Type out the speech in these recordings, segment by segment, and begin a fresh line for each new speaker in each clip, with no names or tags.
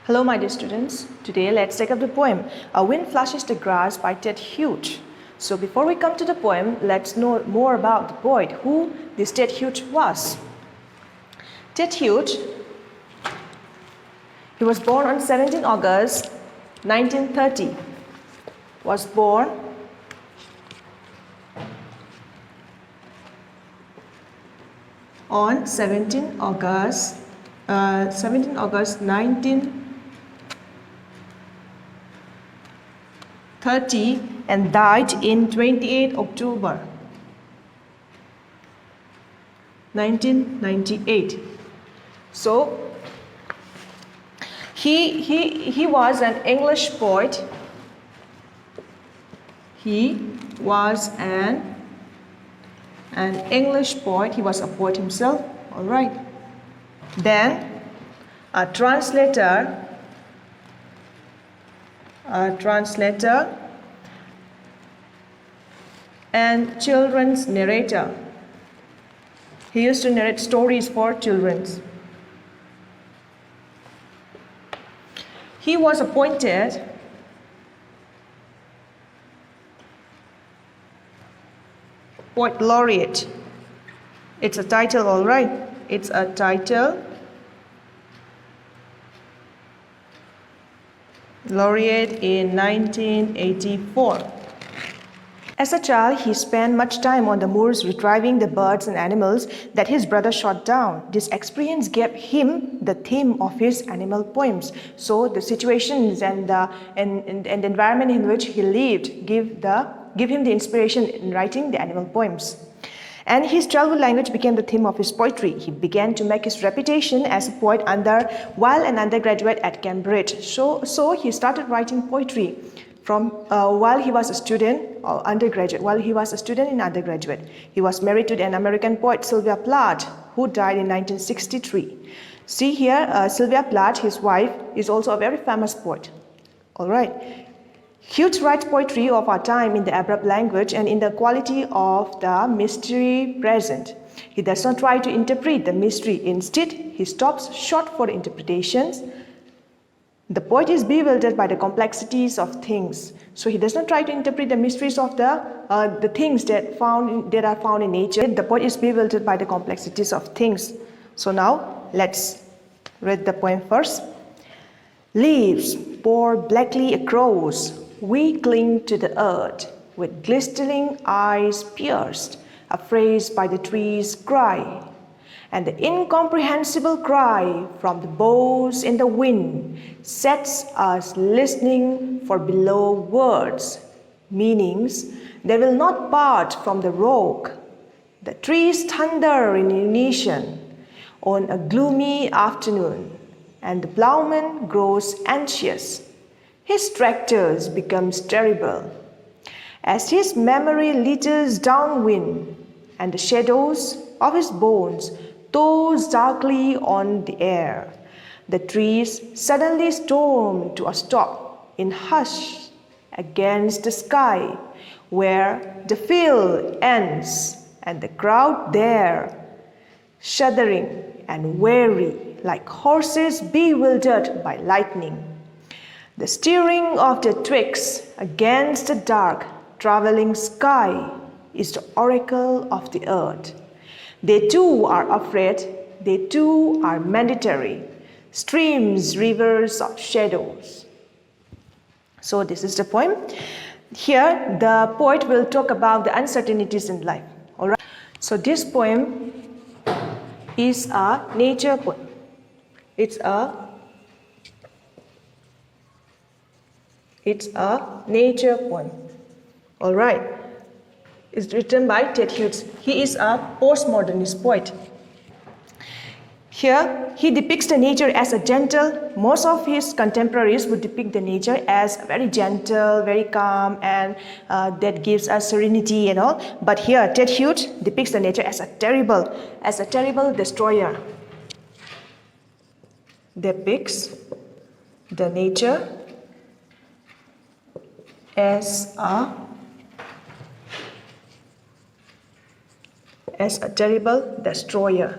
Hello, my dear students. Today, let's take up the poem A Wind Flushes the Grass by Ted Hughes. So before we come to the poem, let's know more about the poet, who this Ted Hughes was. Ted Hughes, he was born on 17 August 1930. Was born on 17 August 1930 and died in 28 October 1998. So he was an English poet. He was an English poet. He was a poet himself. All right. Then a translator and children's narrator. He used to narrate stories for children. He was appointed Poet Laureate. It's a title, all right. It's a title. Laureate in 1984. As a child, he spent much time on the moors retrieving the birds and animals that his brother shot down. This experience gave him the theme of his animal poems. So the situations and the environment in which he lived give him the inspiration in writing the animal poems. And his childhood language became the theme of his poetry. He began to make his reputation as a poet while an undergraduate at Cambridge. So he started writing poetry from while he was a student or undergraduate. While he was a student in undergraduate, he was married to an American poet, Sylvia Plath, who died in 1963. See here, Sylvia Plath, his wife, is also a very famous poet. All right. Hughes writes poetry of our time in the abrupt language and in the quality of the mystery present. He does not try to interpret the mystery. Instead, he stops short for interpretations. The poet is bewildered by the complexities of things. So he does not try to interpret the mysteries of the things that are found in nature. The poet is bewildered by the complexities of things. So now, let's read the poem first. Leaves pour blackly across. We cling to the earth, with glistening eyes pierced, afraid by the trees' cry, and the incomprehensible cry from the boughs in the wind sets us listening for below words, meanings that will not part from the rock. The trees thunder in unison on a gloomy afternoon, and the plowman grows anxious. His tractors becomes terrible as his memory litters downwind, and the shadows of his bones toss darkly on the air. The trees suddenly storm to a stop in hush against the sky, where the field ends and the crowd there, shuddering and weary like horses bewildered by lightning. The stirring of the twigs against the dark, traveling sky is the oracle of the earth. They too are afraid, they too are mandatory, streams, rivers of shadows. So this is the poem. Here, the poet will talk about the uncertainties in life. All right. So this poem is a nature poem. It's a nature poem. All right. It's written by Ted Hughes. He is a postmodernist poet. Here, he depicts the nature as a gentle. Most of his contemporaries would depict the nature as very gentle, very calm, and that gives us serenity and all. But here, Ted Hughes depicts the nature as a terrible destroyer. Depicts the nature as a terrible destroyer.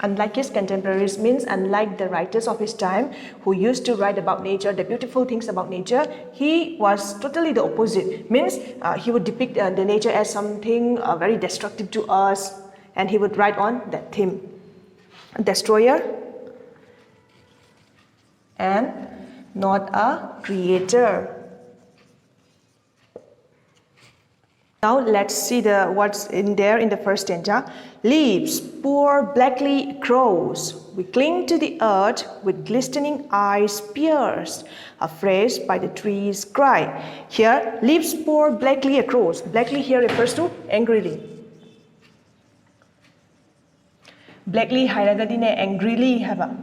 Unlike his contemporaries means unlike the writers of his time who used to write about nature, the beautiful things about nature, he was totally the opposite. Means he would depict the nature as something very destructive to us, and he would write on that theme. Destroyer and not a creator. Now let's see what's in there in the first stanza. Leaves, poor blackly crows. We cling to the earth with glistening eyes pierced, afraid by the trees' cry. Here, leaves pour blackly crows. Blackly here refers to angrily. Blackly haragadine angrily haba.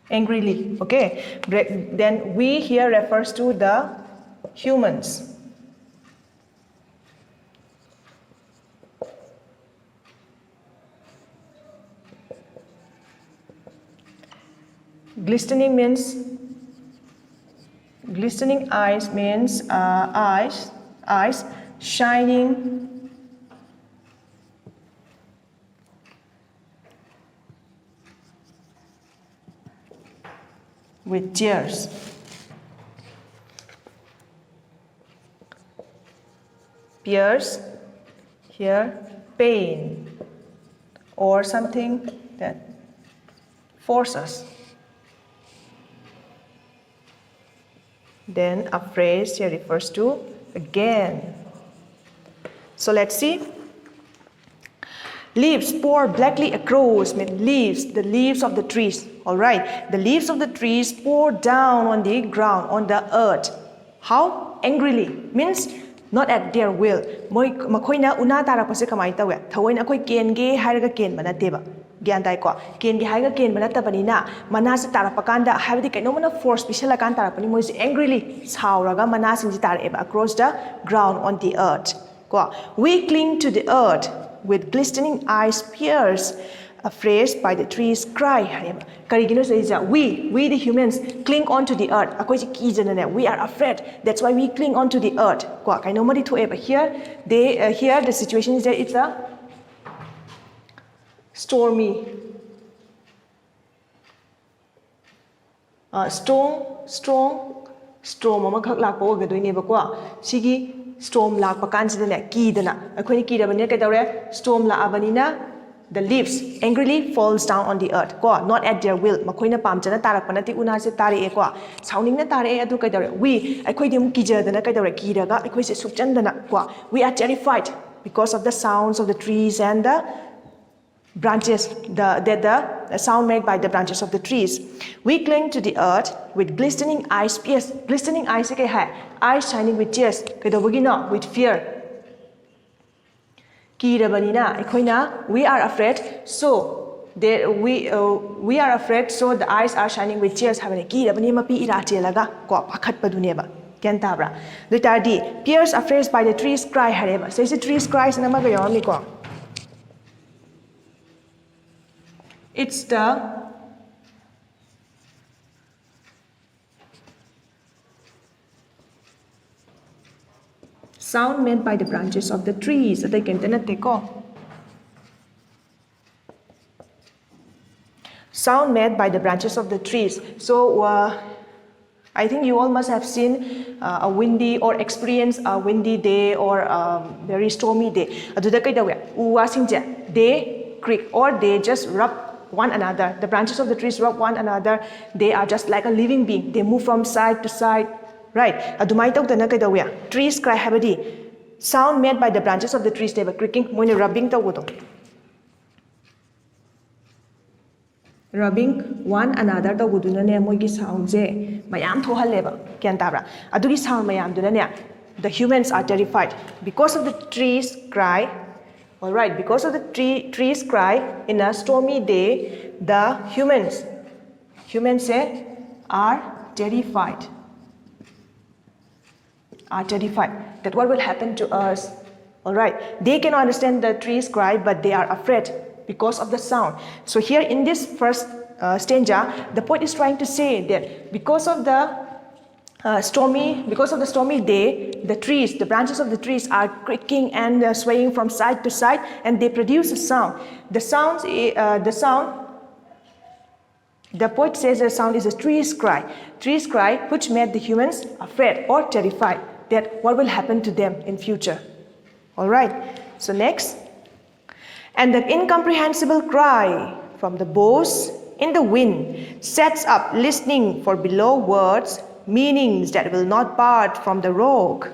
Angrily, okay. Then we here refers to the humans. Glistening eyes means eyes shining with tears. Pierce, here, pain or something that forces. Then a phrase here refers to again. So let's see. Leaves pour blackly across means leaves, the leaves of the trees. Alright, the leaves of the trees pour down on the ground, on the earth. How? Angrily. Means not at their will. Makoina una tarakpase kamai tawe. Thawoina akoi kenge haraga ken manateba. Gyan tai ko. Ken ge haraga ken manatabanina. Manase tarakpakanda habadi kainomana force pisalakan tarakpani moise angrily sauraga manasingji tareba across the ground on the earth. Ko. We cling to the earth with glistening eyes pierced, afraid by the trees' cry. We the humans cling onto the earth. We are afraid. That's why we cling onto the earth. Here the situation is that it's a stormy, storm amakak lakpa ogadoinebako. Sigi storm lakpa kansidane kidana. Akhoi kidabane kaidore storm laabanina. The leaves angrily falls down on the earth. Not at their will. Makoina pamjana tarakpanati unase tari ko. Sounding na tari adu kaidore. We akhoi dim kijadana kaidore kiraga akhoi se sukchandana ko. We are terrified because of the sounds of the trees and the branches, the sound made by the branches of the trees. We cling to the earth with glistening eyes pierced. Glistening eyes ke hai. Eyes shining with tears. Kaidobugina with fear. We are afraid, so we are afraid, so the eyes are shining with tears. Pierce afraid by the trees cry. So the trees cries. It's the sound made by the branches of the trees. Sound made by the branches of the trees. So I think you all must have seen a windy or experienced a windy day or a very stormy day. They creak or they just rub one another. The branches of the trees rub one another. They are just like a living being. They move from side to side. Right. Adumai tawdana kaidawya. Trees cry habadi. Sound made by the branches of the trees. They were creaking. Moine rubbing tawdo. Rubbing one another tawduna ne moigi sound je mayam thohaleba. Kyan tabra. Adugi sound mayam duna ne. The humans are terrified because of the trees cry. All right. Because of the trees cry in a stormy day, the humans say are terrified. Are terrified that what will happen to us. All right, they cannot understand the trees cry, but they are afraid because of the sound. So here in this first stanza, the poet is trying to say that because of the because of the stormy day, the branches of the trees are creaking and swaying from side to side, and they produce a sound. The poet says the sound is a tree's cry, which made the humans afraid or terrified that what will happen to them in future. All right, so next. And the incomprehensible cry from the boughs in the wind sets up listening for below words, meanings that will not part from the rock.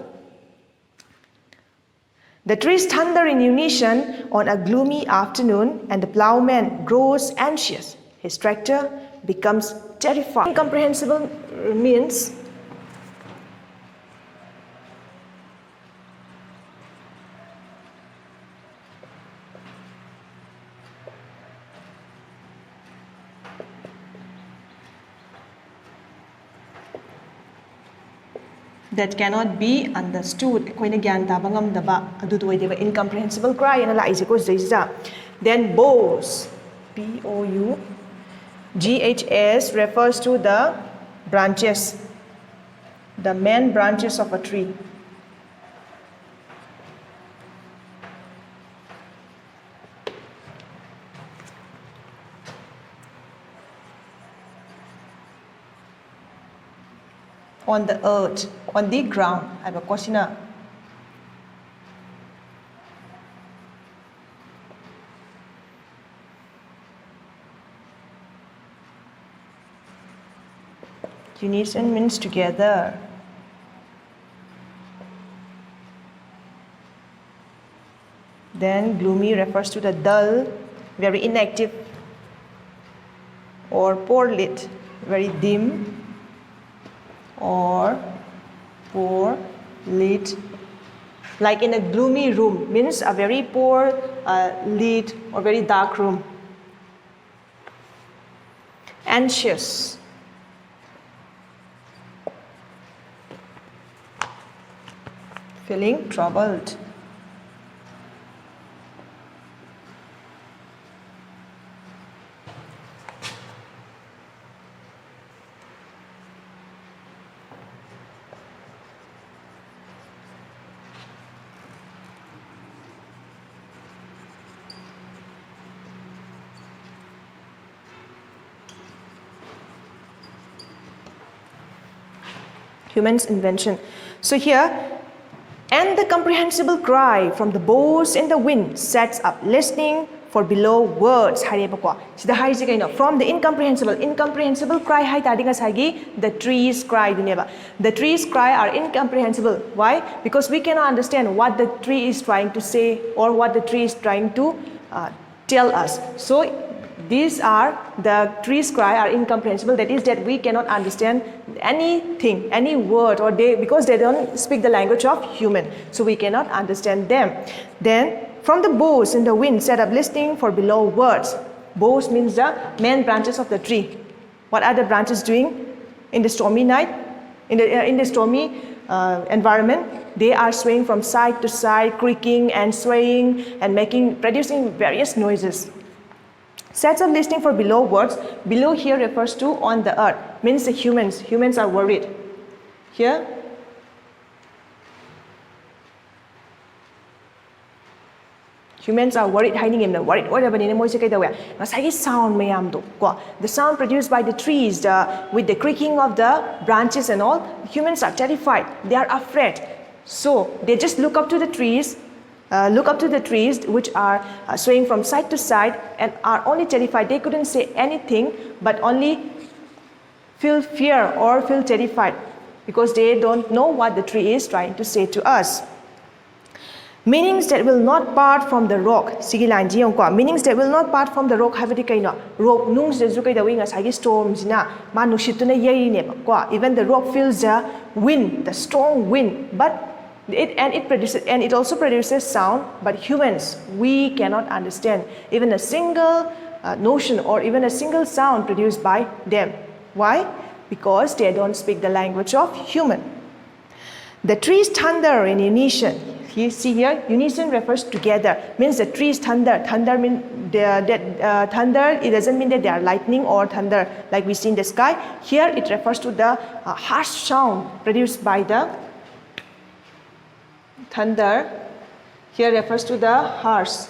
The trees thunder in unison on a gloomy afternoon, and the plowman grows anxious. His tractor becomes terrified. Incomprehensible means that cannot be understood. Incomprehensible cry. Then boughs, B-O-U-G-H-S, refers to the branches, the main branches of a tree. On the earth, on the ground. I have a question. Unison means together. Then gloomy refers to the dull, very inactive, or poor lit, very dim, or poor lit, like in a gloomy room, means a very poor lit or very dark room. Anxious, feeling troubled. Human's invention. So here, and the comprehensible cry from the boughs in the wind sets up listening for below words. From the incomprehensible cry, the trees cry. The trees cry are incomprehensible. Why? Because we cannot understand what the tree is trying to say or what the tree is trying to tell us. So these are, the trees cry are incomprehensible. That is that we cannot understand anything, any word, or because they don't speak the language of human. So we cannot understand them. Then from the boughs in the wind set up listening for below words. Boughs means the main branches of the tree. What are the branches doing in the stormy night? In the stormy environment, they are swaying from side to side, creaking and swaying and producing various noises. Sets of listening for below words. Below here refers to on the earth, means the humans. Humans are worried. Here, humans are worried, hiding in the worried. Sound the sound produced by the trees, with the creaking of the branches and all, humans are terrified. They are afraid. So they just look up to the trees. Which are swaying from side to side and are only terrified. They couldn't say anything but only feel fear or feel terrified because they don't know what the tree is trying to say to us. Meanings that will not part from the rock. Sige line ji yong ko. Meanings that will not part from the rock. Have kaino. Rock nung se zukai da wing as hagi storms na. Ma nushituna yei ne ko. Even the rock feels the wind, the strong wind, but it also produces sound, but humans, we cannot understand even a single notion or even a single sound produced by them. Why? Because they don't speak the language of human. The trees thunder in unison. You see here, unison refers together, means the trees thunder. Thunder means thunder, it doesn't mean that they are lightning or thunder like we see in the sky. Here it refers to the harsh sound produced by the thunder. Here refers to the harsh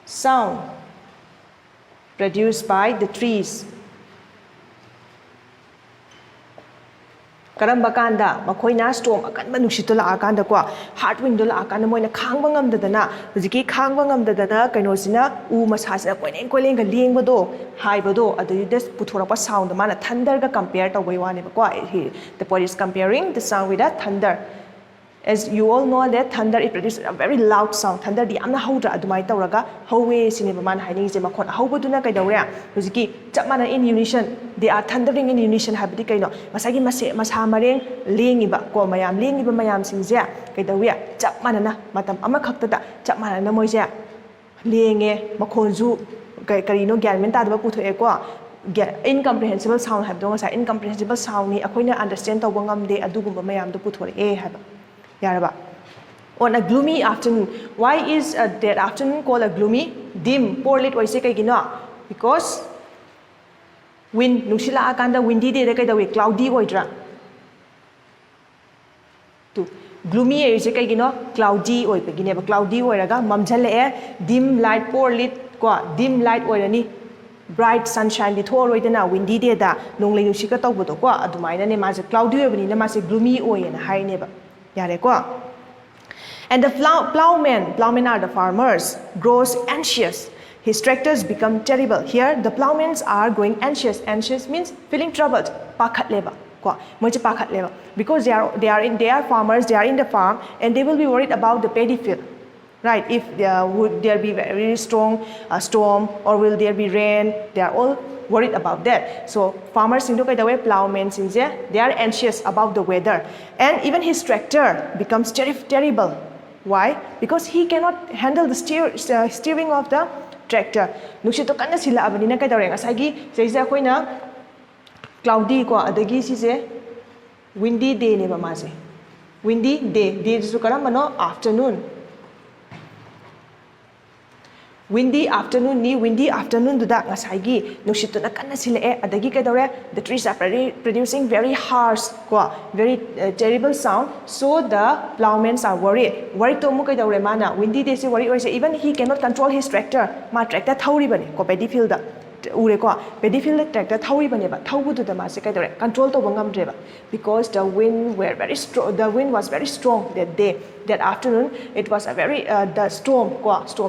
sound produced by the trees. Karamba kanda makoina storm akanba nuksito la akanda ko hard wind la akanda moina khangba ngamdadana hujiki khangba ngamdadana kainosina u masasina koileng ga lengba do haiba do adu this puthorapa sound mana thunder ga compare to wani ba ko the poet is comparing the sound with a thunder. As you all know that thunder it produces a very loud sound. Thunder di amna haudra adumai tawraga hawe sineba man haini je makhon haubaduna kaidawre hujiki chapmana in unison. They are thundering in unison habdi kaino masagi masa mareng lengiba ko mayam lengiba mayam singje kaidawre chapmana na matam ama khakta chapmana na moije lenge makhonju karino gyanmen ta daba puthoe ko incomprehensible sound habdo ngasa incomprehensible sound ni akoina understand tawba ngamde adugumba mayam do puthore haba. Yaraba. On a gloomy afternoon. Why is that afternoon called a gloomy? Dim, poor lit oise kay gina. Because wind, nung sila akanda windy day kay daw cloudy oidra. To gloomy oise kay gina cloudy oy pe gineba cloudy oiraga mamjale dim light poor lit ko dim light oirani bright sunshine di thor oidana windy day da nung lay nung sika tawbo to ko adumaina ne ma cloudy oibani na ma gloomy oy na hai neba. And the plowmen are the farmers, grows anxious. His tractors become terrible. Here, the plowmen are growing anxious. Anxious means feeling troubled. Pakhat leba. Because they are farmers, they are in the farm, and they will be worried about the paddy field. Right? If would there be very strong storm or will there be rain? They are all worried about that. So farmers in the way plowmen they are anxious about the weather. And even his tractor becomes terrible. Why? Because he cannot handle the steering of the tractor. Nuksito kana sila abani na kay dawre ngasagi sa koina cloudy ko adagi sise windy day ne ba mase. Windy day su karamba no afternoon. Windy afternoon duda ngasagi nuksito na kana sila adagi kay dawre the trees are producing very harsh very terrible sound, so the plowmen are worried to mu kay dawre mana windy day se worry oise even he cannot control his tractor ma tractor thauri bane ko paddy field da ure ko paddy field tractor thauri bane ba thaubu du da ma se kay dawre control to bangam dreba because the wind was very strong that day. That afternoon, it was a very the storm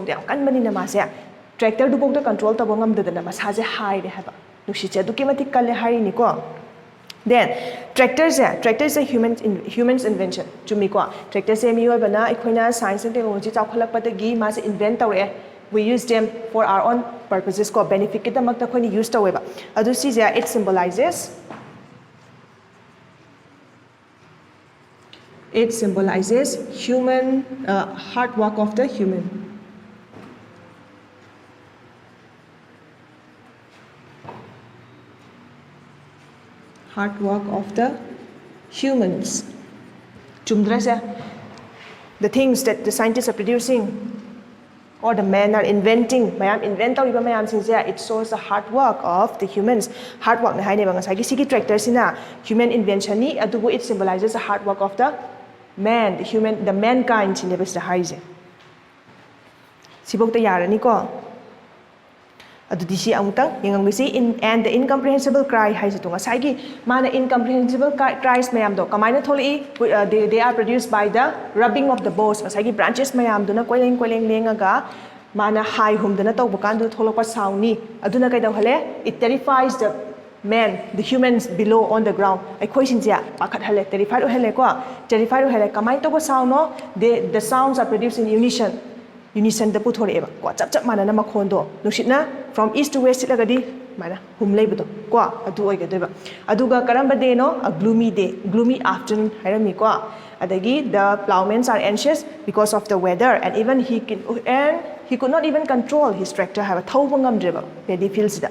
de kan mani na masya tractor du bok the control ta bangam de na masaje high de haba nushi che du kemati kalle hari ni ko. Then tractors a humans invention chumi ko tractors mi oi bana ikoina science and technology chawkhalak patagi ma se invent tawre we use them for our own purposes ko benefit kita makta khoni use taweba adu si ja it symbolizes human hard work of the human. Hard work of the humans. The things that the scientists are producing or the men are inventing, it shows the hard work of the humans. Hard work na hai ne bang sai gi tractor sina human invention ni adugo it symbolizes the hard work of the man, the mankind sine bas da hai je sibok ta yarani ko adu disi amutang yengam gisi and the incomprehensible cry hai je to ngasai gi mana incomprehensible cries mayam do kamaina tholi they are produced by the rubbing of the boughs ngasai gi branches mayam do na koileng lengaga mana hai hum dana tawba kan do tholokpa sound ni aduna kai da hale it terrifies the men, the humans below on the ground. I question ja pakhat hale terrified hale kamai to sound no the sounds are produced in unison the puthore eba ko chap mana na makhondo nushitna from east to west lagadi mana hum leibudo ko adu oigadeba aduga karamba day no a gloomy afternoon hairami ko adagi the plowmen are anxious because of the weather and even he could not even control his tractor have a thawbangam dreba paddy fields da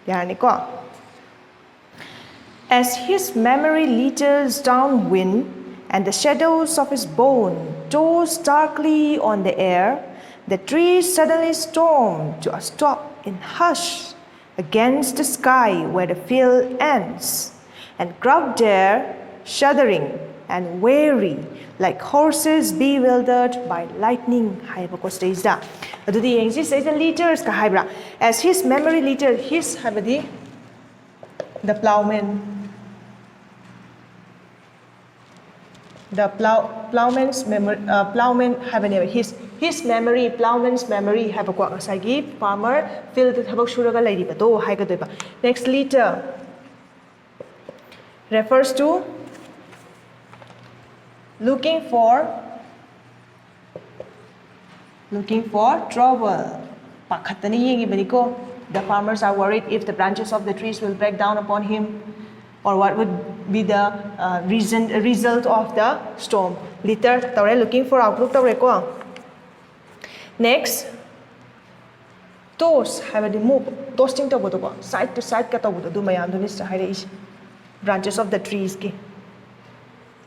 yani ko. As his memory leaches downwind and the shadows of his bone toss darkly on the air, The trees suddenly stormed to a stop in hush against the sky where the field ends, and crowd there, shuddering and weary, like horses bewildered by lightning. Haibako stage da. Adudi yengsi stage liters ka haibra. As his memory liter, his habadi the plowman. The plowman's memory, plowman have his memory, plowman's memory have a kwasagi farmer filled the habak shuraga lady bato haigadeba. Next liter refers to looking for trouble. Pakhatani yengi baniko. The farmers are worried if the branches of the trees will break down upon him, or what would be the result of the storm. Liter tawre looking for outlook tawre ko. Next, toss have the move tossing to go side to side ka tawo do mayam do nis haire is branches of the trees ki.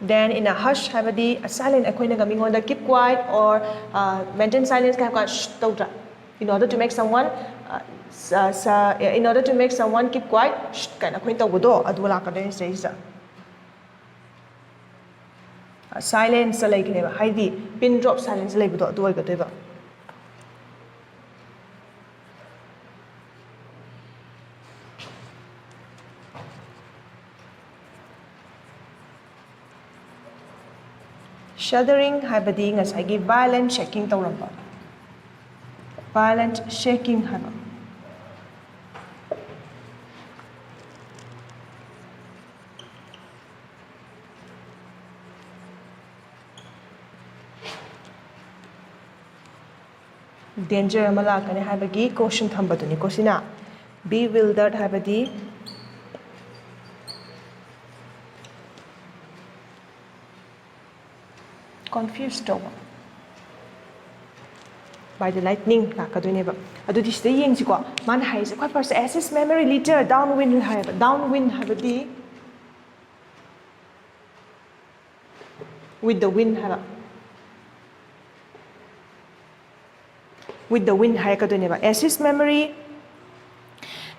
Then in a hush have the silent akoina gamingon da keep quiet or maintain silence ka ka tawra in order to make someone keep quiet kind of kwento budo adwala ka din sa silence like neba haidi pin drop silence like budo adwal ka deba. Shuddering habadi ngasagi violent shaking tawramba. Violent shaking haba. Danger amala kane habagi caution thambaduni kosina. Bewildered habadi confused over by the lightning lakaduneba. Adu this the yeng ko man hai se quite first as his memory liter downwind habadi with the wind haba. With the wind hayakaduneba. As his memory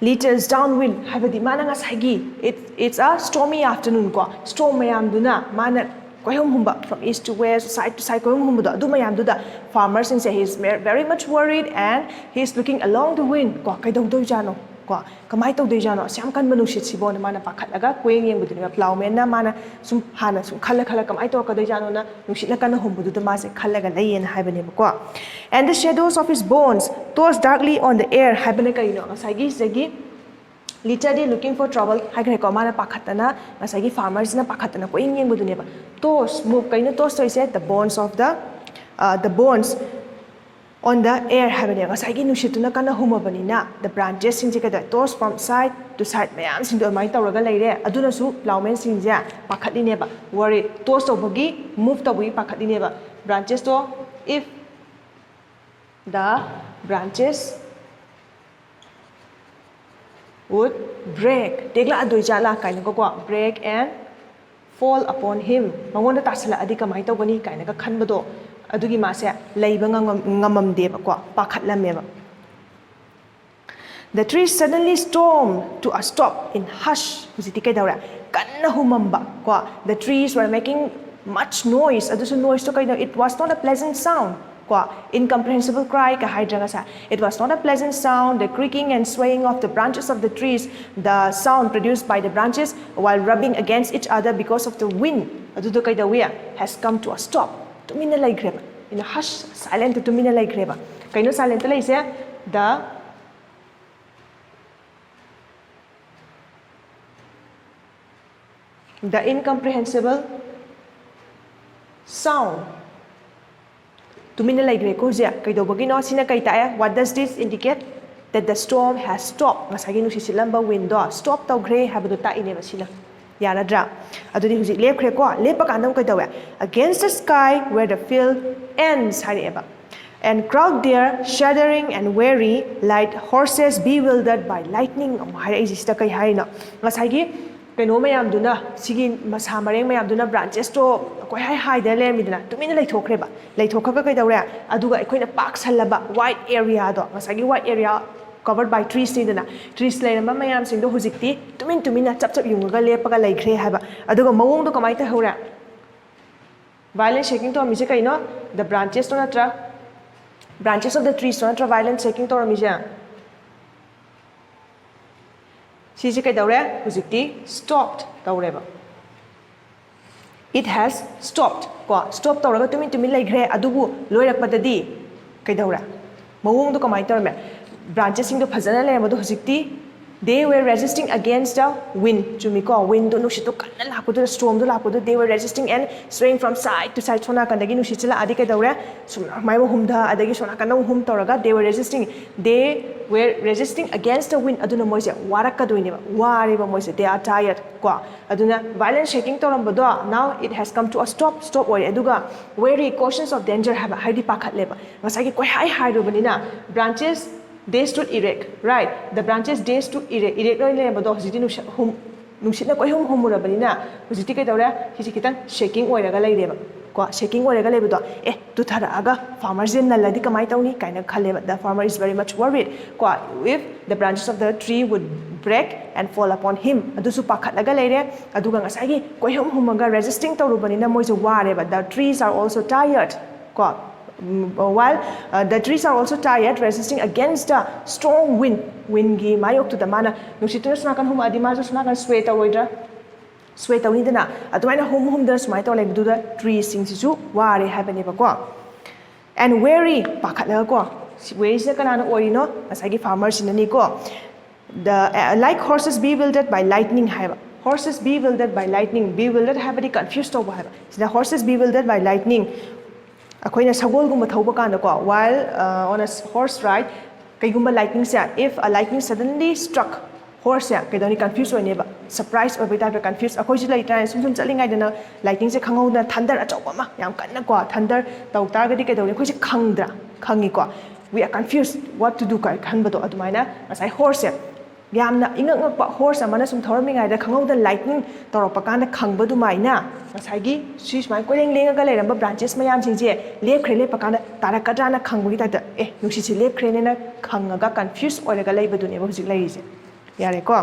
liters downwind habadi mananga sagi. It's a stormy afternoon ko. Storm mayam duna mana from east to west, side to side. Farmers and say he's very much worried and he's looking along the wind. Kamay to dejano, Sam can manushit sibon mana pakalaga, quaying with the plowman, mana sum hana, sum kala kamay to kadejano, nushilakana humbu the mass, kalaga lay and habanimqua. And the shadows of his bones tossed darkly on the air, habanaka, sagi zagi. Literally looking for trouble. Hagre komana pakhatana, masagi farmers na pakhatana ko ingin mo dunia ba. Toss move kaino toss to is the bones of the bones on the air habane. Masagi nushituna kana humabani na the branches sing jika toss from side to side. Mayam sing do mai tawraga leire. Aduna su plowman sing ja pakhatni neba. Worry toss to bogi move to bogi pakhatni neba. Branches to if the branches would break. Degla adoy jala kaina ko break and fall upon him. Mangonda tasala adi kamay taw gani kaina ka khanbado adugi mase leiba ngamam deba ko pakhatlameba. The trees suddenly stormed to a stop in hush. Huziti kay dawra kanna humamba ko. The trees were making much noise. Aduso noise to kaina it was not a pleasant sound. Incomprehensible cry ka. It was not a pleasant sound, the creaking and swaying of the branches of the trees, the sound produced by the branches while rubbing against each other because of the wind has come to a stop. Tumina lay greba. In a hush, silent to tumina lay greba. Kaino silent lay siya the incomprehensible sound. What does this indicate? That the storm has stopped. Stop tau gray habadu ta ineba sila. Yaradra. Aduni huzik lep kre ko lepa kandam kai dawe. Against the sky where the field ends hareba. And crowd there shuddering and weary like horses bewildered by lightning. ꯀꯩꯅꯣ ꯃꯌꯥꯝꯗꯨꯅ ꯁꯤꯒꯤ ꯃꯁꯥ ꯃꯔꯦꯡ ꯃꯌꯥꯝꯗꯨꯅ ꯕ꯭ꯔꯥꯟꯆꯦꯁꯇꯣ ꯀꯣꯏꯍꯥꯏ ꯍꯥꯏꯗꯅ ꯂꯩꯔꯝꯃꯤꯗꯅ ꯇꯨꯃꯤꯟꯅ ꯂꯩꯊꯣꯛꯈ꯭ꯔꯦꯕ ꯂꯩꯊꯣꯛꯈ꯭ꯔꯒ ꯀꯩꯗꯧꯔꯦ ꯑꯗꯨꯒ ꯑꯩꯈꯣꯏꯅ ꯄꯥꯛꯁꯜꯂꯕ ꯋꯥꯏꯠ ꯑꯦꯔꯤꯌꯥꯗꯣ ꯉꯁꯥꯏꯒꯤ white area covered by treesꯅꯤꯗꯅ trees ꯂꯩꯔꯝꯕ ꯃꯌꯥꯝꯁꯤꯡꯗꯣ ꯍꯧꯖꯤꯛꯇꯤ ꯇꯨꯃꯤꯟꯅ ꯆꯞ ꯌꯨꯡꯉꯒ ꯂꯦꯞꯄꯒ ꯂꯩꯈ꯭ꯔꯦ ꯍꯥꯏꯕ ꯑꯗꯨꯒ ꯃꯑꯣꯡꯗꯣ ꯀꯃꯥꯏꯅ ꯇꯧꯍꯧꯔꯦ violent shaking ꯇꯧꯔꯝꯃꯤꯁꯦ ꯀꯩꯅꯣ the branches ꯇꯣ ꯅꯠꯇ꯭ꯔꯥ branches of the trees ꯇꯣ ꯅꯠꯇ꯭ꯔꯥ violent shaking ꯇꯧꯔꯝꯃꯤꯁꯦ 시지 그대로래 후직디 stopped 떠오래봐. It has stopped. 거 stop 떠오라가 뚜민 레그래 아두부 로이락바다디 그대로래. 모공도 그마이 떠오르면 branchesing도 파자나 레모도 후직디 they were resisting against the wind. 주미고 wind도 누시도 간날 하고도 storm도 하고도 they were resisting and swaying from side to side 소나 간다기 누시질라 아디 그대로래. 숨나 마이모 훔다 아디기 소나 간다 훔 떠오라가 they were resisting against the wind aduna moise warakkadoineba wariba moise they are tired kwa aduna violent shaking torambodo now it has come to a stop oi aduga very cautious of danger haba haidi pakhatleba ngasagi koi hai hairubanina branches they stood erect right the branches they stood erect loi lebodo hojiti nusitna koi humurabanina hojiti kai dawra hiji kitang shaking oiraga leireba ko shaking oiraga lebedo tu tharaga farmers in naladi kamai tawni kaina khale the farmer is very much worried ko if the branches of the tree would break and fall upon him adusu pakhatlaga leire aduga ngasagi koihum humaga resisting tawrubanina moise wareba the trees are also tired ko while the trees are also tired resisting against the strong wind gi mayok to the mana nusitu sunakan hum adima sunakan sway tawoidra sway tawidana adumaina hum da sumai taw lebu da trees sing sisu ware habane ba ko and weary pakhatla ko weary se kanana orino asagi farmers inani ko the like horses bewildered by lightning haiba horses bewildered by lightning bewildered habadi confused over haiba the horses bewildered by lightning akoina sagol gumba thauba kana ko while on a horse ride kaigumba lightning se if a lightning suddenly struck horse ya kedoni confused oineba surprise or beta confused akoi ji lai trai sum chalingai dana lightning se khangau thunder achauba ma yam kanna ko thunder tau targadi kedoni khoi se khangdra khangi ko we are confused what to do kai khanbado adumaina asai horse ya yamna ingak pa horse amana sum thormingai da khangau da lightning toropa kana khangbadu maina asai gi swiss mai koileng lenga ga leiramba branches mayam sing je lepkhre lepa kana tarakadra na khangbugi ta nusi si lepkhre ne na khangaga confused oraga leibadu ne hojik leise yare ko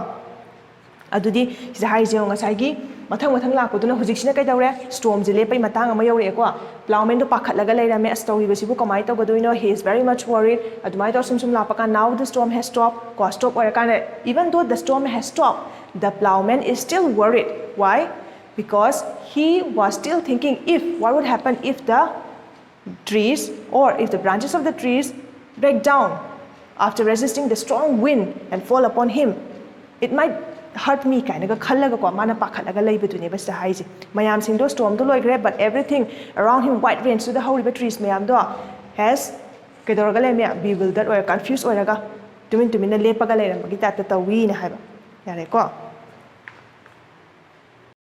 adudi sida haije ngasai mathang lakuduna hujiksina kai dawre storm je lepai matang ama yore ko plowman do pakhatlaga leirame astowi basibu kamai to goduino he is very much worried adumai to sum lapaka now the storm has stopped ko stop ora kana even though the storm has stopped the plowman is still worried why because he was still thinking what would happen if the trees or if the branches of the trees break down after resisting the strong wind and fall upon him it might hurt me kind of khallaga ko mana pakhalaga leibadune basta haije mayam sing do storm do loigre but everything around him white range to the whole trees mayam do has kedorga le me bewildered or confused oraga tumin na lepaga leiram gi ta tawi na haiba yare ko